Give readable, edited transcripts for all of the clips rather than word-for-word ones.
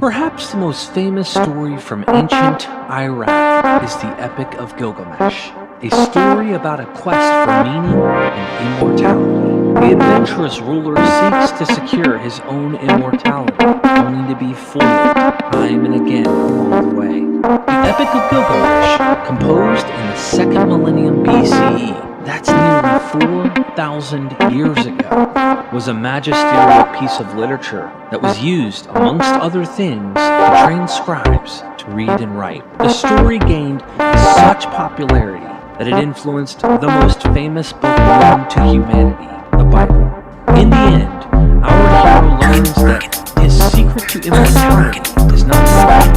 Perhaps the most famous story from ancient Iraq is the Epic of Gilgamesh, a story about a quest for meaning and immortality. The adventurous ruler seeks to secure his own immortality, only to be foiled time and again along the way. The Epic of Gilgamesh, composed in the 2nd millennium BCE, that's nearly 4,000 years ago, was a magisterial piece of literature that was used, amongst other things, to train scribes to read and write. The story gained such popularity that it influenced the most famous book known to humanity, the Bible. In the end, our hero learns that his secret to immortality is not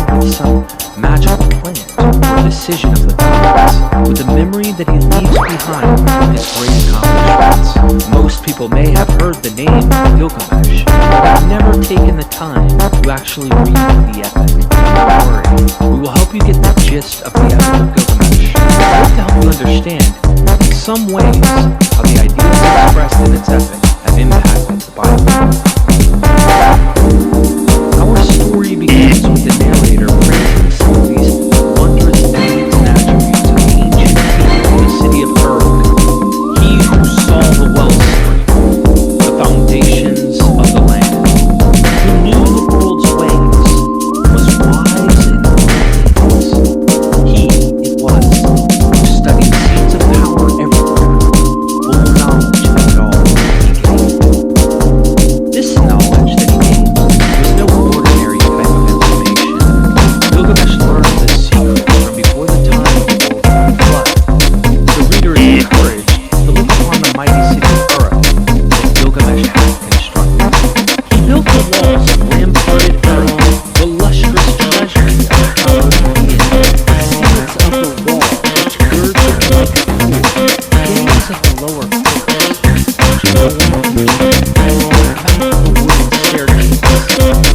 found with some magical plant or decision of the gods, but the memory that he leaves behind from his great accomplishments. Most people may have heard the name Gilgamesh, but have never taken the time to actually read the epic. Don't worry, we will help you get the gist of the Epic of Gilgamesh. We hope to help you understand, in some ways, how the ideas expressed in its epic have impacted the Bible. Our story begins with the narrator praising some of these wondrous deeds and attributes of the ancient king of the city of Uruk, he who saw the wellspring, the foundations of the land, who knew the world's ways, was wise in all things. He it was who studied seeds of power everywhere, full knowledge of it all he gained. This knowledge that he gained was no ordinary type of information. Gilgamesh learned the secret from before the time of the flood. The reader is encouraged to look upon the mighty city of Uruk that Gilgamesh had constructed. He built the walls of ramparted Uruk, the lustrous treasury of hallowed being, the seats of the wall which girds it like a pool, gaze at the lower floors, which no one can reach, about the wooden staircase,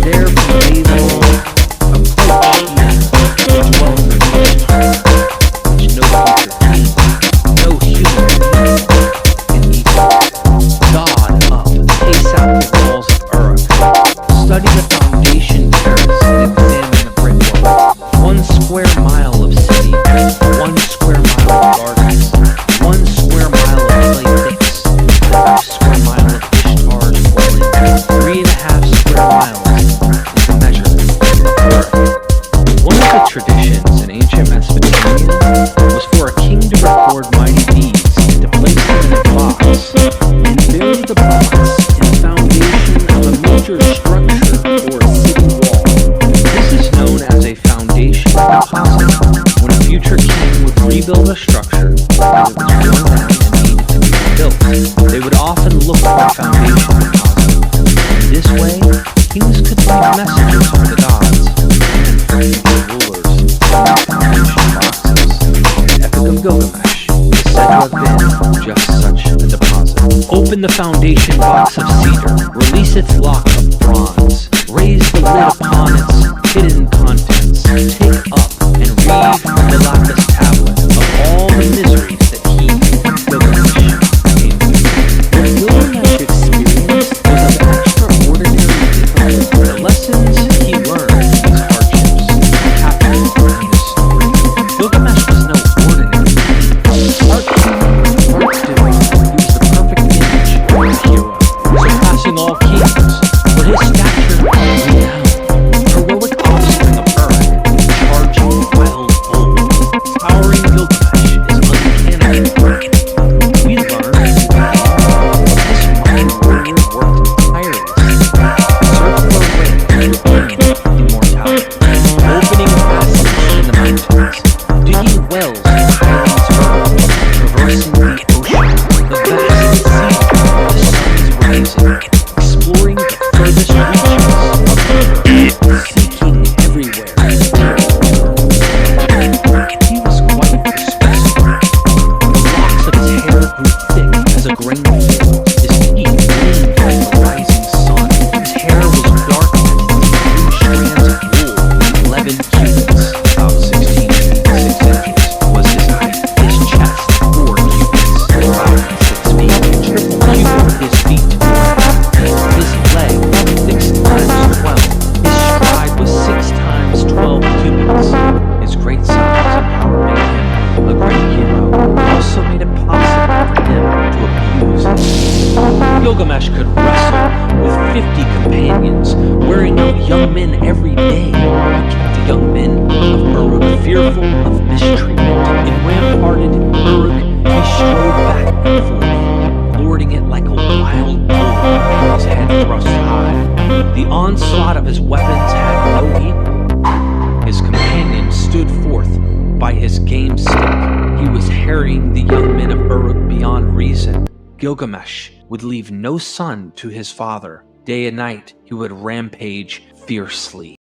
there beneath the wall, approach ye, the dwelling of Ishtar, which no creature can, no human being can equal. God up, pace out the walls of Uruk, study the foundation terrace and examine the brickwork. 1 square mile of city, 1 square mile of gardens, 1 square mile of clay pits, 1 square mile of Ishtar's dwelling, 3.5 square miles is the measurement of Uruk. One of the traditions in ancient Mesopotamia was for a king to record mighty deeds, to place them in a box, and bury the box in the foundation of a major structure or a city wall. This is known as a foundation deposit. When a future king would rebuild a structure because it was worn down and needed to be rebuilt, they would often look for a foundation deposit. In this way, kings could leave messages for the gods and for future rulers in these foundation boxes. The Epic of Gilgamesh is said to have been just such a deposit. Open the foundation box of cedar, release its lock of bronze, raise the lid upon its hidden contents, take up and read from the lapis tablet of all the miseries that he, Gilgamesh, came through. What Gilgamesh experienced was of extraordinary difficulty. The lessons he learned in these hardships are captured in this story. Gilgamesh was no ordinary king. Art doing, he was the perfect image of a hero, surpassing all kings, for his stature and renown. Heroic offspring of Uruk, charging wild bull. Towering Gilgamesh is uncannily bright. We learn that this mighty warrior worked tirelessly, circular way to attain immortality, opening a passage in the mountains, digging wells in the highlands of Uruk, traversing the ocean, the vast sea, the sun's rising, exploring the furthest reaches of the Gilgamesh could wrestle with 50 companions, wearing out young men every day, but kept the young men of Uruk fearful of mistreatment. In ramparted Uruk, he strode back and forth, lording it like a wild bull, his head thrust high. The onslaught of his weapons had no equal. His companion stood forth by his game stick. He was harrying the young men of Uruk beyond reason. Gilgamesh would leave no son to his father. Day and night he would rampage fiercely.